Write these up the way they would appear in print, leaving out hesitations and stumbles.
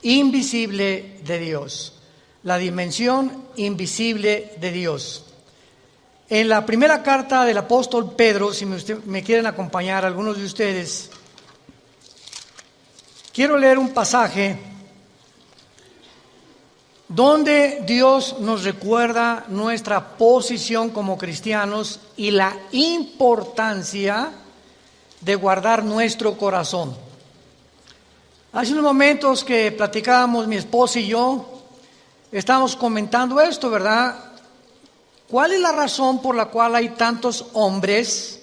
invisible de Dios. La dimensión invisible de Dios. En la primera carta del apóstol Pedro, si me quieren acompañar algunos de ustedes, quiero leer un pasaje donde Dios nos recuerda nuestra posición como cristianos y la importancia de guardar nuestro corazón. Hace unos momentos que platicábamos mi esposa y yo, estábamos comentando esto, ¿verdad? ¿Cuál es la razón por la cual hay tantos hombres,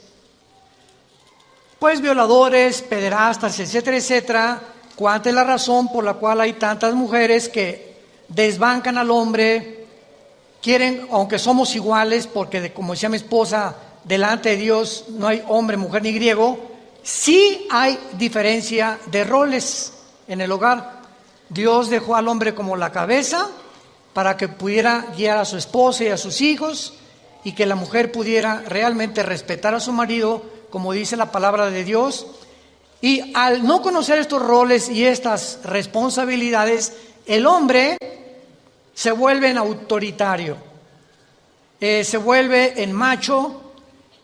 pues violadores, pederastas, etcétera, etcétera? ¿Cuál es la razón por la cual hay tantas mujeres que desbancan al hombre, quieren, aunque somos iguales, porque como decía mi esposa, delante de Dios no hay hombre, mujer ni griego, sí hay diferencia de roles en el hogar? Dios dejó al hombre como la cabeza para que pudiera guiar a su esposa y a sus hijos, y que la mujer pudiera realmente respetar a su marido, como dice la palabra de Dios. Y al no conocer estos roles y estas responsabilidades, el hombre se vuelve en autoritario, se vuelve en macho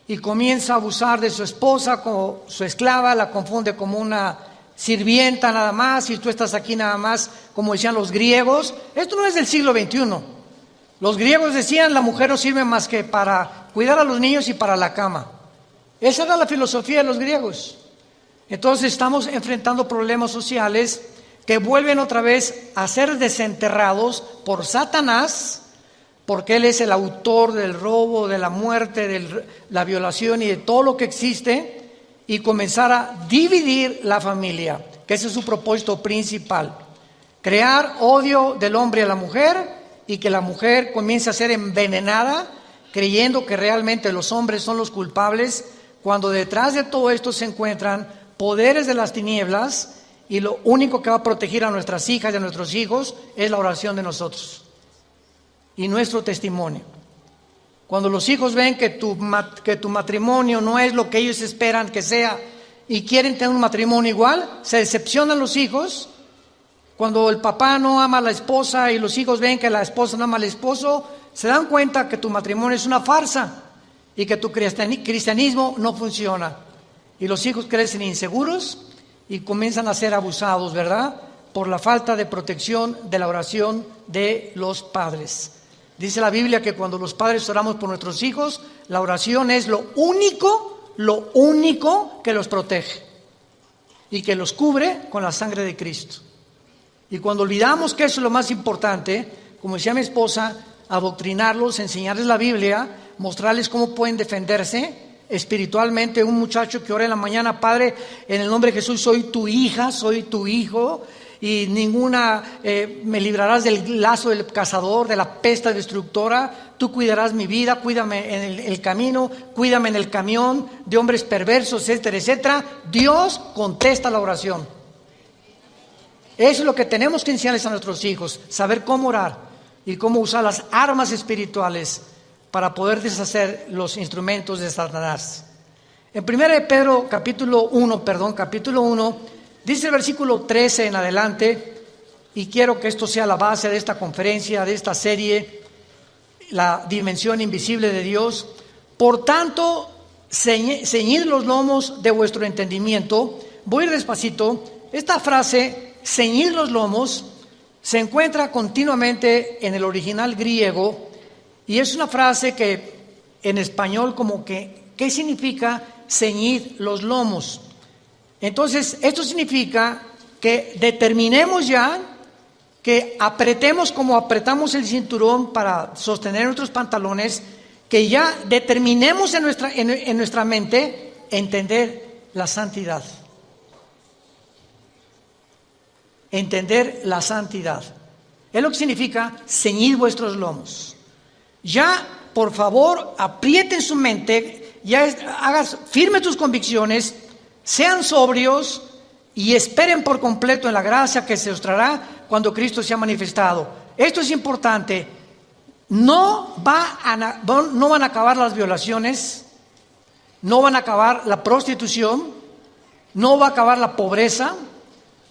y comienza a abusar de su esposa como su esclava, la confunde como una sirvienta nada más, y tú estás aquí nada más, como decían los griegos. Esto no es del siglo XXI. Los griegos decían, la mujer no sirve más que para cuidar a los niños y para la cama. Esa era la filosofía de los griegos. Entonces estamos enfrentando problemas sociales que vuelven otra vez a ser desenterrados por Satanás, porque él es el autor del robo, de la muerte, de la violación y de todo lo que existe, y comenzar a dividir la familia, que ese es su propósito principal. Crear odio del hombre a la mujer, y que la mujer comience a ser envenenada, creyendo que realmente los hombres son los culpables, cuando detrás de todo esto se encuentran poderes de las tinieblas, y lo único que va a proteger a nuestras hijas y a nuestros hijos es la oración de nosotros y nuestro testimonio. Cuando los hijos ven que tu matrimonio no es lo que ellos esperan que sea y quieren tener un matrimonio igual, se decepcionan los hijos. Cuando el papá no ama a la esposa y los hijos ven que la esposa no ama al esposo, se dan cuenta que tu matrimonio es una farsa y que tu cristianismo no funciona. Y los hijos crecen inseguros y comienzan a ser abusados, ¿verdad? Por la falta de protección de la oración de los padres. Dice la Biblia que cuando los padres oramos por nuestros hijos, la oración es lo único que los protege y que los cubre con la sangre de Cristo. Y cuando olvidamos que eso es lo más importante, como decía mi esposa, adoctrinarlos, enseñarles la Biblia, mostrarles cómo pueden defenderse espiritualmente. Un muchacho que ora en la mañana, Padre, en el nombre de Jesús, soy tu hija, soy tu hijo, y me librarás del lazo del cazador, de la peste destructora. Tú cuidarás mi vida, cuídame en el camino, cuídame en el camión de hombres perversos, etcétera, etcétera. Dios contesta la oración. Eso es lo que tenemos que enseñarles a nuestros hijos, saber cómo orar y cómo usar las armas espirituales para poder deshacer los instrumentos de Satanás. En 1 Pedro capítulo 1, dice el versículo 13 en adelante, y quiero que esto sea la base de esta conferencia, de esta serie, la dimensión invisible de Dios. Por tanto, ceñid los lomos de vuestro entendimiento. Voy despacito. Esta frase, ceñid los lomos, se encuentra continuamente en el original griego, y es una frase que en español como que, ¿qué significa ceñid los lomos? Entonces, esto significa que determinemos ya, que apretemos como apretamos el cinturón para sostener nuestros pantalones, que ya determinemos en nuestra mente entender la santidad. Entender la santidad. Es lo que significa ceñid vuestros lomos. Ya, por favor, aprieten su mente, hagas firmes tus convicciones, sean sobrios y esperen por completo en la gracia que se os traerá cuando Cristo sea manifestado. Esto es importante. No van a acabar las violaciones, no van a acabar la prostitución, no va a acabar la pobreza,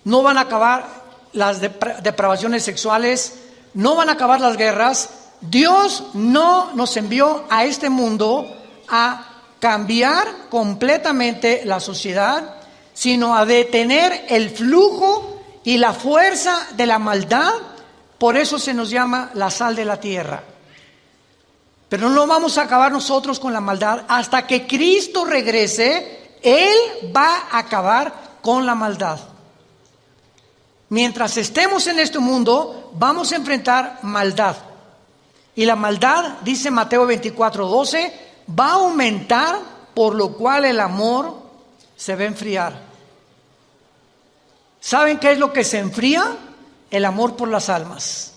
no van a acabar las depravaciones sexuales, no van a acabar las guerras. Dios no nos envió a este mundo a cambiar completamente la sociedad, sino a detener el flujo y la fuerza de la maldad. Por eso se nos llama la sal de la tierra. Pero no vamos a acabar nosotros con la maldad. Hasta que Cristo regrese, Él va a acabar con la maldad. Mientras estemos en este mundo, vamos a enfrentar maldad. Y la maldad, dice Mateo 24:12, va a aumentar, por lo cual el amor se va a enfriar. ¿Saben qué es lo que se enfría? El amor por las almas.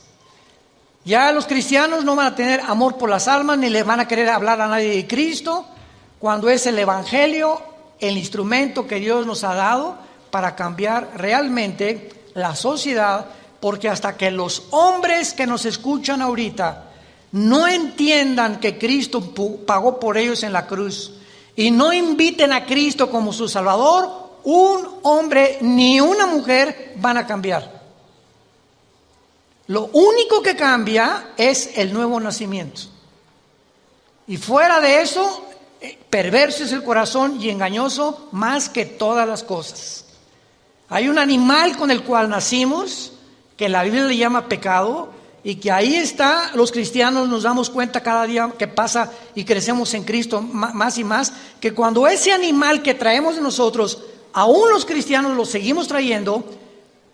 Ya los cristianos no van a tener amor por las almas, ni le van a querer hablar a nadie de Cristo, cuando es el Evangelio el instrumento que Dios nos ha dado para cambiar realmente la sociedad. Porque hasta que los hombres que nos escuchan ahorita no entiendan que Cristo pagó por ellos en la cruz y no inviten a Cristo como su Salvador, un hombre ni una mujer van a cambiar. Lo único que cambia es el nuevo nacimiento. Y fuera de eso, perverso es el corazón y engañoso más que todas las cosas. Hay un animal con el cual nacimos, que la Biblia le llama pecado, y que ahí está. Los cristianos nos damos cuenta cada día que pasa y crecemos en Cristo más y más, que cuando ese animal que traemos de nosotros, aún los cristianos lo seguimos trayendo.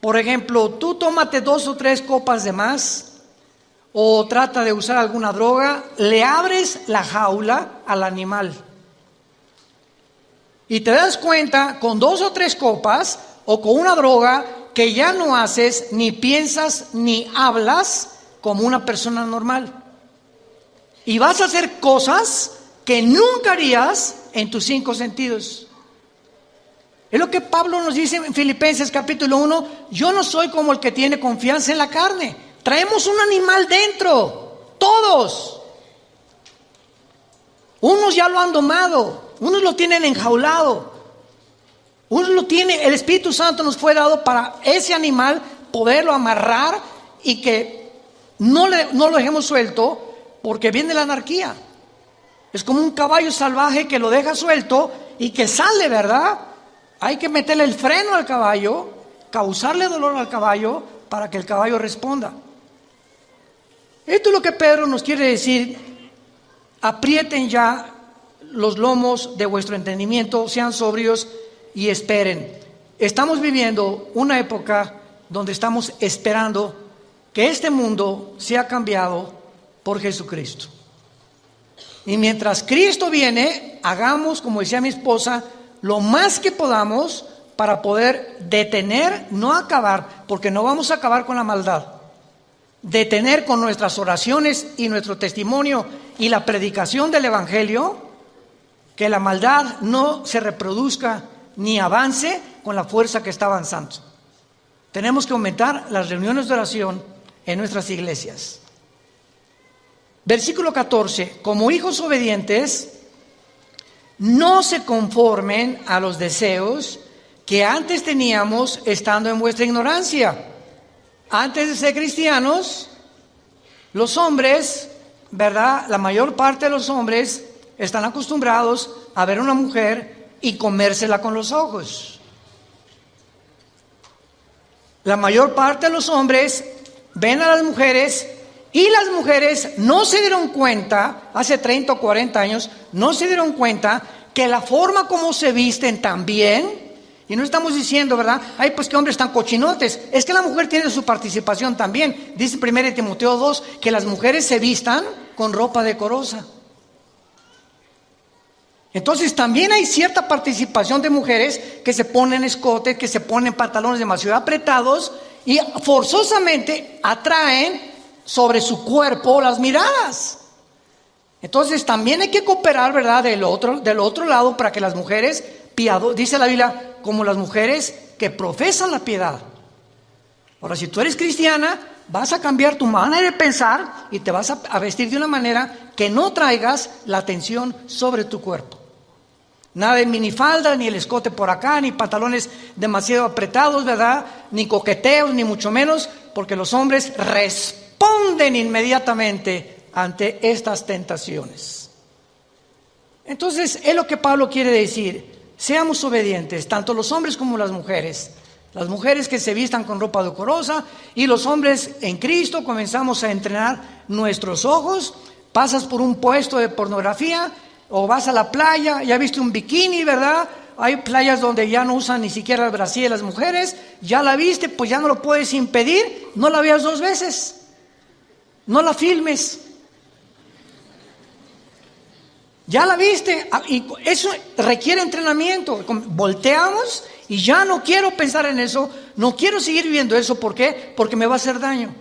Por ejemplo, tú tómate 2 o 3 copas de más, o trata de usar alguna droga, le abres la jaula al animal. Y te das cuenta con 2 o 3 copas, o con una droga, que ya no haces, ni piensas, ni hablas como una persona normal. Y vas a hacer cosas que nunca harías en tus 5 sentidos. Es lo que Pablo nos dice en Filipenses capítulo 1. Yo no soy como el que tiene confianza en la carne. Traemos un animal dentro, todos. Unos ya lo han domado, unos lo tienen enjaulado, unos lo tienen. El Espíritu Santo nos fue dado para ese animal poderlo amarrar y que no lo dejemos suelto, porque viene la anarquía. Es como un caballo salvaje que lo deja suelto y que sale, ¿verdad? Hay que meterle el freno al caballo, causarle dolor al caballo para que el caballo responda. Esto es lo que Pedro nos quiere decir. Aprieten ya los lomos de vuestro entendimiento, sean sobrios y esperen. Estamos viviendo una época donde estamos esperando que este mundo sea cambiado por Jesucristo. Y mientras Cristo viene, hagamos, como decía mi esposa, lo más que podamos para poder detener, no acabar, porque no vamos a acabar con la maldad. Detener con nuestras oraciones y nuestro testimonio y la predicación del Evangelio, que la maldad no se reproduzca ni avance con la fuerza que está avanzando. Tenemos que aumentar las reuniones de oración en nuestras iglesias. Versículo 14. Como hijos obedientes, no se conformen a los deseos que antes teníamos estando en vuestra ignorancia. Antes de ser cristianos, los hombres, ¿verdad? La mayor parte de los hombres están acostumbrados a ver a una mujer y comérsela con los ojos. La mayor parte de los hombres ven a las mujeres, y las mujeres no se dieron cuenta, hace 30 o 40 años, no se dieron cuenta que la forma como se visten también, y no estamos diciendo, ¿verdad? Ay, pues qué hombres tan cochinotes. Es que la mujer tiene su participación también. Dice 1 Timoteo 2 que las mujeres se vistan con ropa decorosa. Entonces también hay cierta participación de mujeres que se ponen escotes, que se ponen pantalones demasiado apretados y forzosamente atraen sobre su cuerpo las miradas. Entonces también hay que cooperar, ¿verdad? Del otro lado, para que las mujeres dice la Biblia, como las mujeres que profesan la piedad. Ahora, si tú eres cristiana, vas a cambiar tu manera de pensar y te vas a vestir de una manera que no traigas la atención sobre tu cuerpo. Nada de minifalda, ni el escote por acá, ni pantalones demasiado apretados, ¿verdad? Ni coqueteos, ni mucho menos, porque los hombres responden inmediatamente ante estas tentaciones. Entonces, es lo que Pablo quiere decir. Seamos obedientes, tanto los hombres como las mujeres. Las mujeres que se vistan con ropa decorosa y los hombres en Cristo comenzamos a entrenar nuestros ojos. Pasas por un puesto de pornografía o vas a la playa, ya viste un bikini, ¿verdad? Hay playas donde ya no usan ni siquiera el brasier las mujeres. Ya la viste, pues ya no lo puedes impedir. No la veas 2 veces. No la filmes. Ya la viste, y eso requiere entrenamiento. Volteamos y ya no quiero pensar en eso, no quiero seguir viendo eso. ¿Por qué? Porque me va a hacer daño.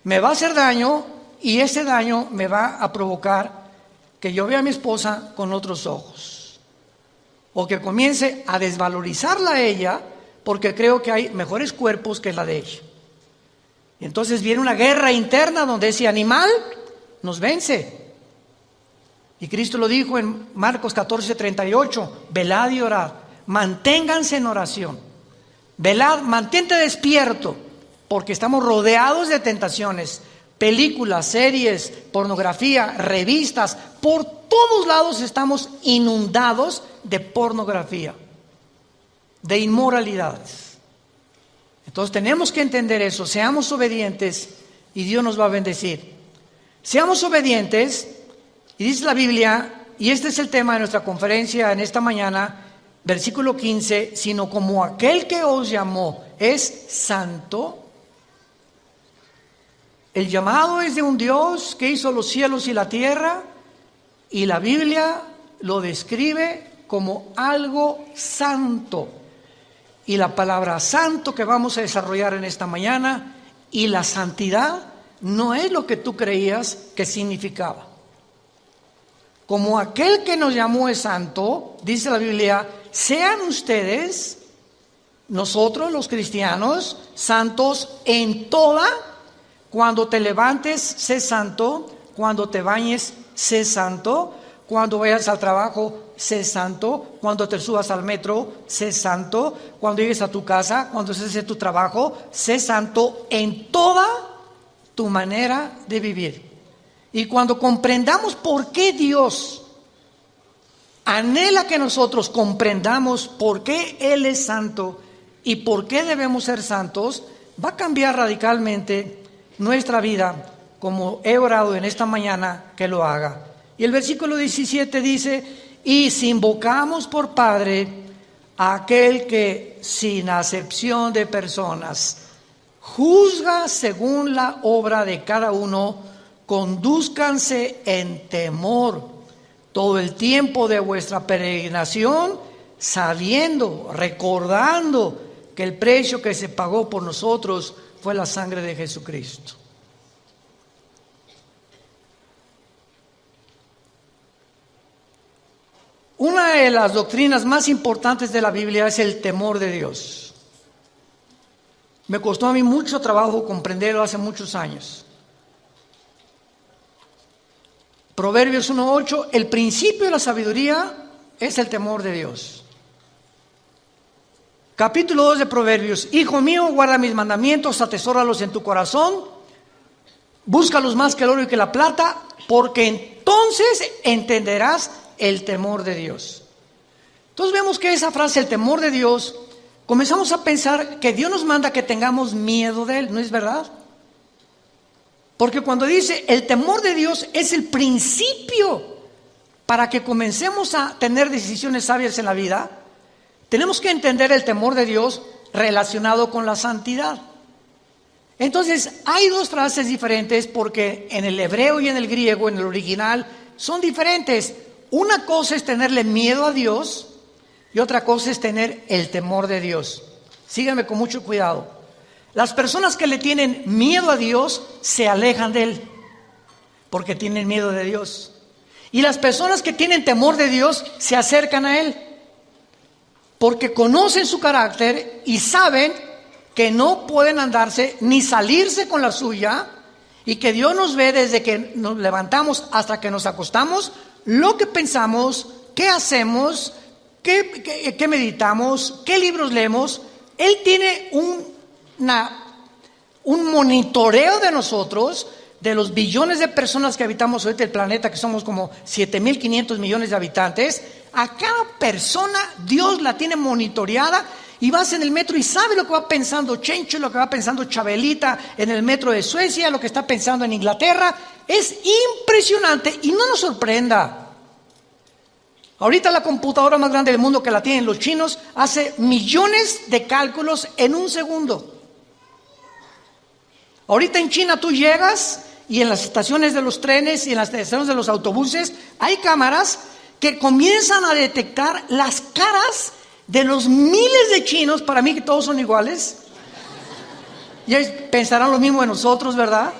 Me va a hacer daño y ese daño me va a provocar que yo vea a mi esposa con otros ojos. O que comience a desvalorizarla a ella porque creo que hay mejores cuerpos que la de ella. Y entonces viene una guerra interna donde ese animal nos vence. Y Cristo lo dijo en Marcos 14:38, velad y orad, manténganse en oración, velad, mantente despierto, porque estamos rodeados de tentaciones, películas, series, pornografía, revistas, por todos lados estamos inundados de pornografía, de inmoralidades. Entonces tenemos que entender eso, seamos obedientes y Dios nos va a bendecir. Seamos obedientes. Y dice la Biblia, y este es el tema de nuestra conferencia en esta mañana, versículo 15, sino como aquel que os llamó es santo. El llamado es de un Dios que hizo los cielos y la tierra, y la Biblia lo describe como algo santo. Y la palabra santo que vamos a desarrollar en esta mañana, y la santidad no es lo que tú creías que significaba. Como aquel que nos llamó es santo, dice la Biblia, sean ustedes, nosotros los cristianos, santos en toda. Cuando te levantes, sé santo. Cuando te bañes, sé santo. Cuando vayas al trabajo, sé santo. Cuando te subas al metro, sé santo. Cuando llegues a tu casa, cuando estés en tu trabajo, sé santo en toda tu manera de vivir. Y cuando comprendamos por qué Dios anhela que nosotros comprendamos por qué Él es santo y por qué debemos ser santos, va a cambiar radicalmente nuestra vida, como he orado en esta mañana que lo haga. Y el versículo 17 dice, y si invocamos por Padre a aquel que sin acepción de personas juzga según la obra de cada uno, condúzcanse en temor todo el tiempo de vuestra peregrinación, sabiendo, recordando que el precio que se pagó por nosotros fue la sangre de Jesucristo. Una de las doctrinas más importantes de la Biblia es el temor de Dios. Me costó a mí mucho trabajo comprenderlo hace muchos años. Proverbios 1:8, el principio de la sabiduría es el temor de Dios. Capítulo 2 de Proverbios, hijo mío, guarda mis mandamientos, atesóralos en tu corazón, búscalos más que el oro y que la plata, porque entonces entenderás el temor de Dios. Entonces vemos que esa frase, el temor de Dios, comenzamos a pensar que Dios nos manda que tengamos miedo de Él, ¿no es verdad? Porque cuando dice el temor de Dios es el principio para que comencemos a tener decisiones sabias en la vida, tenemos que entender el temor de Dios relacionado con la santidad. Entonces hay 2 frases diferentes porque en el hebreo y en el griego, en el original, son diferentes. Una cosa es tenerle miedo a Dios y otra cosa es tener el temor de Dios. Síganme con mucho cuidado. Las personas que le tienen miedo a Dios se alejan de Él porque tienen miedo de Dios. Y las personas que tienen temor de Dios se acercan a Él porque conocen su carácter y saben que no pueden andarse ni salirse con la suya y que Dios nos ve desde que nos levantamos hasta que nos acostamos, lo que pensamos, qué hacemos, qué meditamos, qué libros leemos. Él tiene un monitoreo de nosotros, de los billones de personas que habitamos ahorita el planeta, que somos como 7.500 millones de habitantes. A cada persona Dios la tiene monitoreada, y vas en el metro y sabes lo que va pensando Chencho, lo que va pensando Chabelita en el metro de Suecia, lo que está pensando en Inglaterra. Es impresionante y no nos sorprenda. Ahorita la computadora más grande del mundo, que la tienen los chinos, hace millones de cálculos en un segundo. Ahorita en China tú llegas y en las estaciones de los trenes y en las estaciones de los autobuses hay cámaras que comienzan a detectar las caras de los miles de chinos. Para mí que todos son iguales. Ya pensarán lo mismo de nosotros, ¿verdad?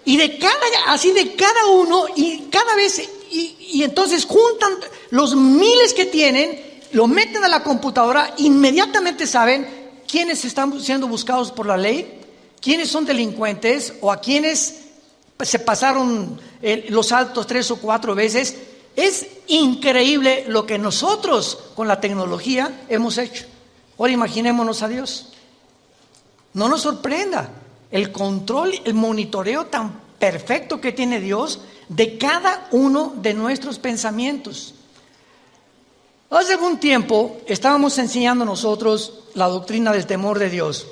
Y de cada uno, y cada vez, y entonces juntan los miles que tienen, lo meten a la computadora, inmediatamente saben quiénes están siendo buscados por la ley, quiénes son delincuentes, o a quienes se pasaron los altos 3 o 4 veces. Es increíble lo que nosotros con la tecnología hemos hecho. Ahora imaginémonos a Dios. No nos sorprenda el control, el monitoreo tan perfecto que tiene Dios de cada uno de nuestros pensamientos. Hace algún tiempo estábamos enseñando nosotros la doctrina del temor de Dios,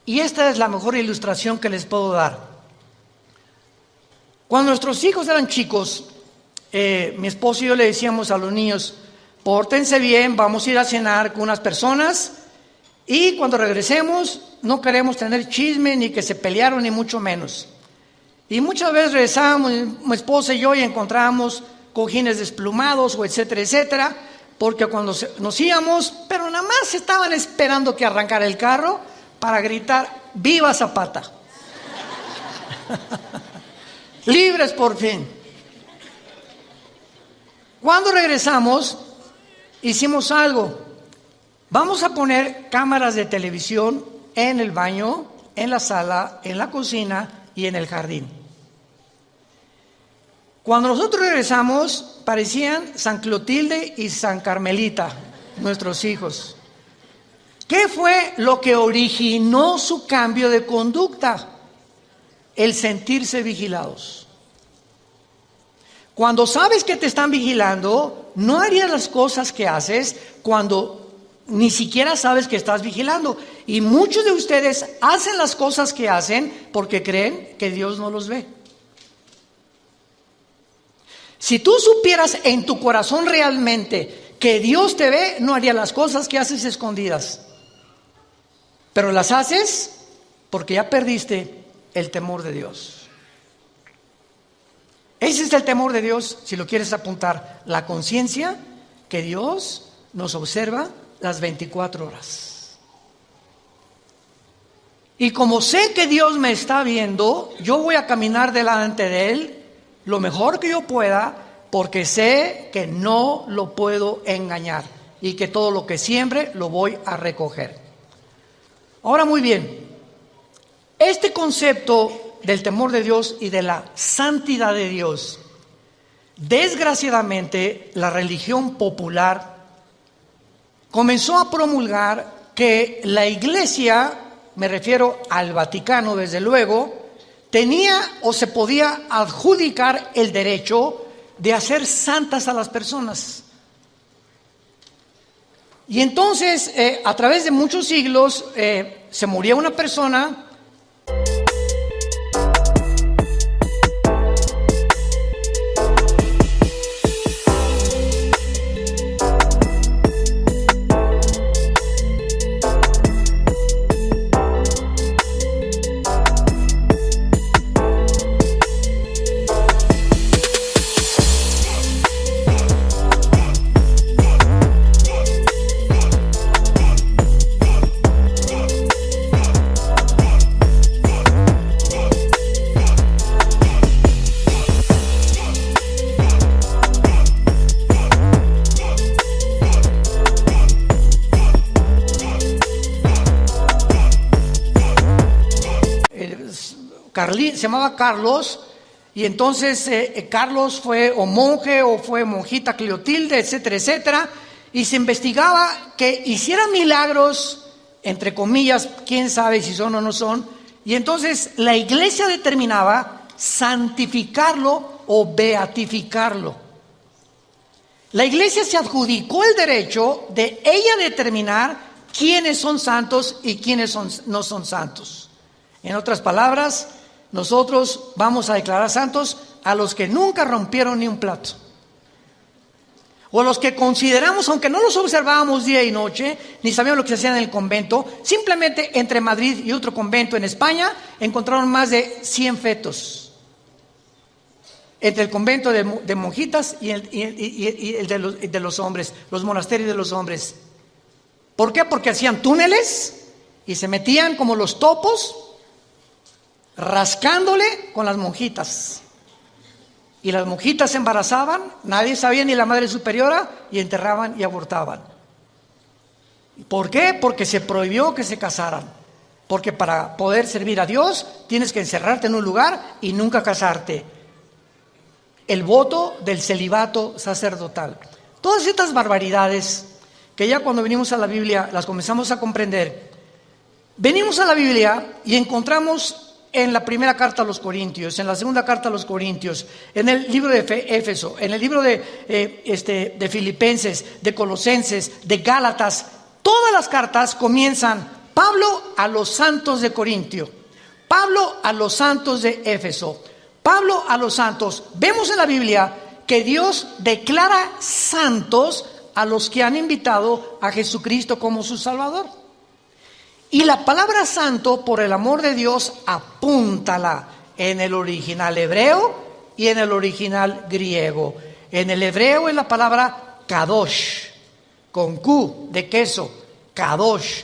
y esta es la mejor ilustración que les puedo dar. Cuando nuestros hijos eran chicos, mi esposo y yo le decíamos a los niños: pórtense bien, vamos a ir a cenar con unas personas, y cuando regresemos no queremos tener chisme, ni que se pelearon, ni mucho menos. Y muchas veces regresábamos, mi esposa y yo, y encontrábamos cojines desplumados, o etcétera, etcétera, porque cuando nos íbamos, pero nada más estaban esperando que arrancara el carro para gritar: ¡viva Zapata! Libres por fin. Cuando regresamos, hicimos algo. Vamos a poner cámaras de televisión en el baño, en la sala, en la cocina y en el jardín. Cuando nosotros regresamos, parecían San Clotilde y San Carmelita, nuestros hijos. ¿Qué fue lo que originó su cambio de conducta? El sentirse vigilados. Cuando sabes que te están vigilando, no harías las cosas que haces cuando ni siquiera sabes que estás vigilando. Y muchos de ustedes hacen las cosas que hacen porque creen que Dios no los ve. Si tú supieras en tu corazón realmente que Dios te ve, no harías las cosas que haces escondidas. Pero las haces porque ya perdiste el temor de Dios. Ese es el temor de Dios, si lo quieres apuntar. La conciencia que Dios nos observa las 24 horas. Y como sé que Dios me está viendo, yo voy a caminar delante de Él lo mejor que yo pueda, porque sé que no lo puedo engañar y que todo lo que siembre lo voy a recoger. Ahora, muy bien, este concepto del temor de Dios y de la santidad de Dios, desgraciadamente la religión popular comenzó a promulgar que la Iglesia, me refiero al Vaticano desde luego, tenía o se podía adjudicar el derecho de hacer santas a las personas. Y entonces, a través de muchos siglos, se moría una persona. Se llamaba Carlos, Y entonces Carlos fue o monje o fue monjita Cleotilde, etcétera, etcétera. Y se investigaba que hiciera milagros, entre comillas, quién sabe si son o no son. Y entonces la iglesia determinaba santificarlo o beatificarlo. La iglesia se adjudicó el derecho de ella determinar quiénes son santos y quiénes no son santos. En otras palabras, nosotros vamos a declarar santos a los que nunca rompieron ni un plato. O a los que consideramos, aunque no los observábamos día y noche, ni sabíamos lo que se hacía en el convento, simplemente entre Madrid y otro convento en España encontraron más de 100 fetos. Entre el convento de monjitas y el de los hombres, los monasterios de los hombres. ¿Por qué? Porque hacían túneles y se metían como los topos, rascándole con las monjitas. Y las monjitas se embarazaban, nadie sabía, ni la madre superiora, y enterraban y abortaban. ¿Por qué? Porque se prohibió que se casaran. Porque para poder servir a Dios tienes que encerrarte en un lugar y nunca casarte. El voto del celibato sacerdotal. Todas estas barbaridades que ya cuando venimos a la Biblia las comenzamos a comprender. Venimos a la Biblia y encontramos en la primera carta a los Corintios, en la segunda carta a los Corintios, en el libro de Éfeso, en el libro de Filipenses, de Colosenses, de Gálatas, todas las cartas comienzan Pablo a los santos de Corintio, Pablo a los santos de Éfeso, Pablo a los santos. Vemos en la Biblia que Dios declara santos a los que han invitado a Jesucristo como su Salvador. Y la palabra santo, por el amor de Dios, apúntala en el original hebreo y en el original griego. En el hebreo es la palabra kadosh, con Q de queso, kadosh.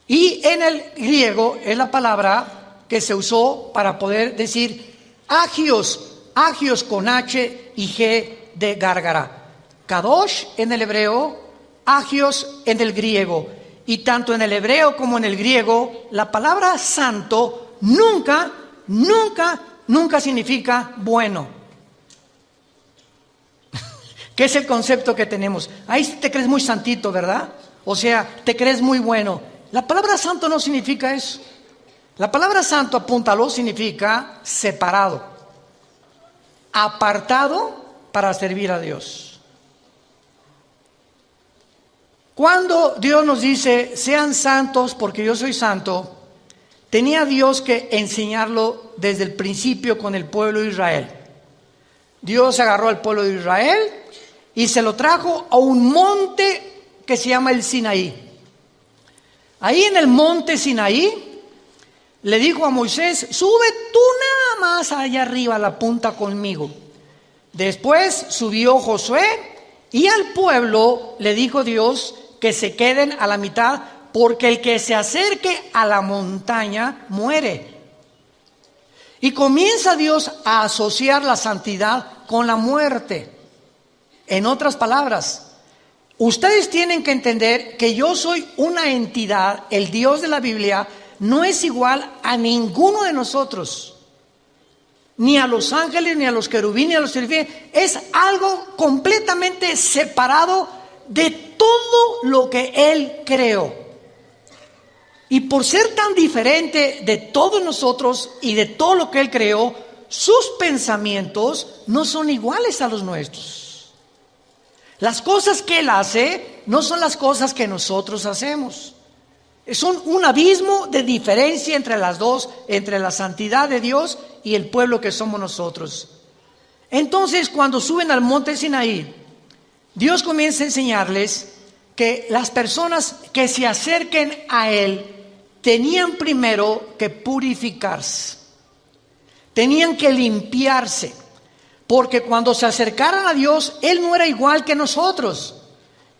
Y en el griego es la palabra que se usó para poder decir agios, agios con H y G de gárgara. Kadosh en el hebreo, agios en el griego. Y tanto en el hebreo como en el griego, la palabra santo nunca significa bueno. ¿Qué es el concepto que tenemos? Ahí te crees muy santito, ¿verdad? O sea, te crees muy bueno. La palabra santo no significa eso. La palabra santo, apúntalo, significa separado, apartado para servir a Dios. Cuando Dios nos dice, sean santos porque yo soy santo, tenía Dios que enseñarlo desde el principio con el pueblo de Israel. Dios agarró al pueblo de Israel y se lo trajo a un monte que se llama el Sinaí. Ahí en el monte Sinaí le dijo a Moisés, sube tú nada más allá arriba a la punta conmigo. Después subió Josué y al pueblo le dijo Dios que se queden a la mitad, porque el que se acerque a la montaña muere. Y comienza Dios a asociar la santidad con la muerte. En otras palabras, ustedes tienen que entender que yo soy una entidad, el Dios de la Biblia no es igual a ninguno de nosotros, ni a los ángeles, ni a los querubines, ni a los serafines. Es algo completamente separado de todo lo que Él creó. Y por ser tan diferente de todos nosotros y de todo lo que Él creó, sus pensamientos no son iguales a los nuestros. Las cosas que Él hace no son las cosas que nosotros hacemos. Es un abismo de diferencia entre las dos, entre la santidad de Dios y el pueblo que somos nosotros. Entonces, cuando suben al monte Sinaí, Dios comienza a enseñarles que las personas que se acerquen a Él tenían primero que purificarse, tenían que limpiarse, porque cuando se acercaran a Dios, Él no era igual que nosotros.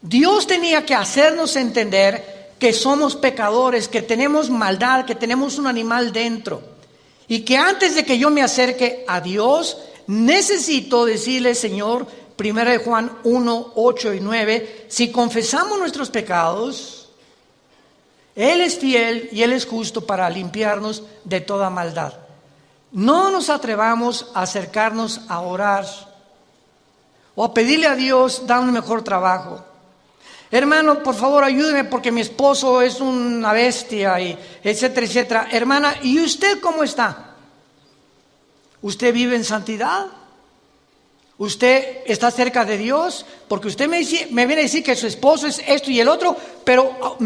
Dios tenía que hacernos entender que somos pecadores, que tenemos maldad, que tenemos un animal dentro, y que antes de que yo me acerque a Dios, necesito decirle, Señor, 1 Juan 1, 8 y 9, si confesamos nuestros pecados, Él es fiel y Él es justo para limpiarnos de toda maldad. no nos atrevamos a acercarnos a orar o a pedirle a Dios dar un mejor trabajo. Hermano, por favor, ayúdeme porque mi esposo es una bestia, y etcétera, etcétera. Hermana, ¿y usted cómo está? ¿Usted vive en santidad? ¿Usted está cerca de Dios? Porque usted me viene a decir que su esposo es esto y el otro, pero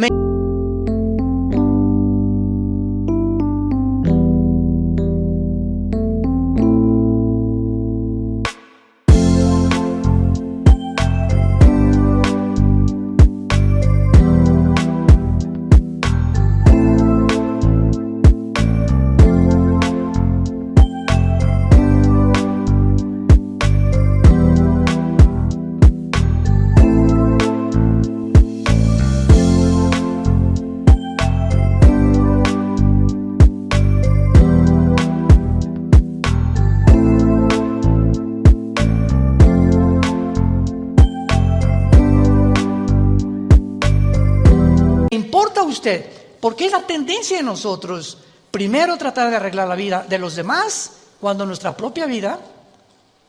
importa a usted, porque es la tendencia de nosotros primero tratar de arreglar la vida de los demás cuando nuestra propia vida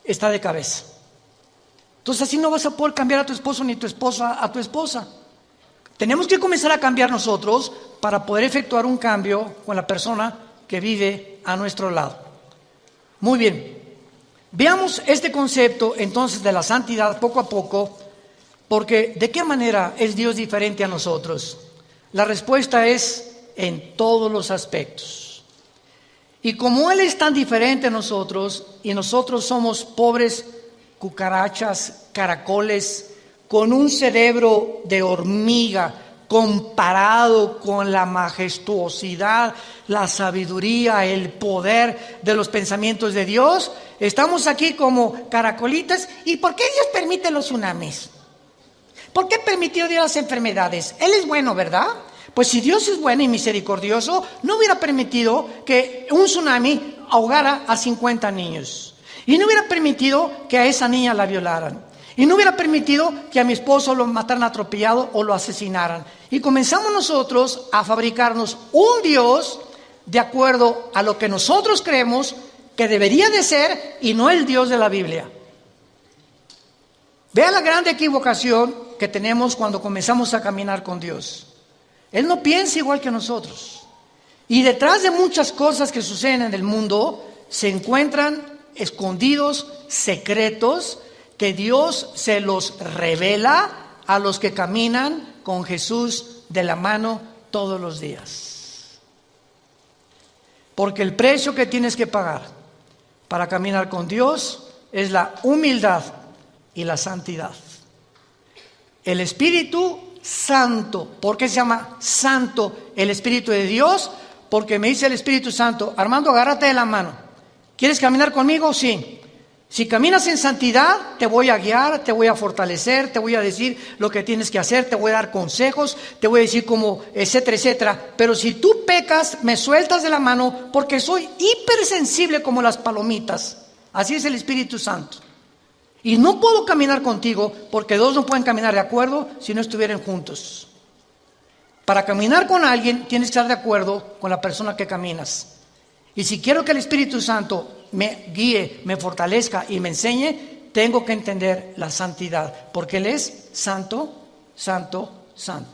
está de cabeza. Entonces así no vas a poder cambiar a tu esposo ni tu esposa a tu esposa. Tenemos que comenzar a cambiar nosotros para poder efectuar un cambio con la persona que vive a nuestro lado. Muy bien, veamos este concepto entonces de la santidad poco a poco, porque ¿de qué manera es Dios diferente a nosotros? La respuesta es en todos los aspectos. Y como Él es tan diferente a nosotros, y nosotros somos pobres cucarachas, caracoles, con un cerebro de hormiga, comparado con la majestuosidad, la sabiduría, el poder de los pensamientos de Dios, estamos aquí como caracolitas. ¿Y por qué Dios permite los tsunamis? ¿Por qué permitió Dios las enfermedades? Él es bueno, ¿verdad? Pues si Dios es bueno y misericordioso, no hubiera permitido que un tsunami ahogara a 50 niños. Y no hubiera permitido que a esa niña la violaran. Y no hubiera permitido que a mi esposo lo mataran atropellado o lo asesinaran. Y comenzamos nosotros a fabricarnos un Dios de acuerdo a lo que nosotros creemos que debería de ser y no el Dios de la Biblia. Vea la gran equivocación que tenemos cuando comenzamos a caminar con Dios. Él no piensa igual que nosotros. Y detrás de muchas cosas que suceden en el mundo se encuentran escondidos secretos que Dios se los revela a los que caminan con Jesús de la mano todos los días. Porque el precio que tienes que pagar para caminar con Dios es la humildad y la santidad. El Espíritu Santo. ¿Por qué se llama Santo el Espíritu de Dios? Porque me dice el Espíritu Santo: Armando, agárrate de la mano. ¿Quieres caminar conmigo? Sí. Si caminas en santidad, te voy a guiar, te voy a fortalecer, te voy a decir lo que tienes que hacer, te voy a dar consejos, te voy a decir cómo, etcétera, etcétera. Pero si tú pecas, me sueltas de la mano, porque soy hipersensible como las palomitas. Así es el Espíritu Santo. Y no puedo caminar contigo porque dos no pueden caminar de acuerdo si no estuvieran juntos. Para caminar con alguien tienes que estar de acuerdo con la persona que caminas. Y si quiero que el Espíritu Santo me guíe, me fortalezca y me enseñe, tengo que entender la santidad, porque Él es santo, santo, santo.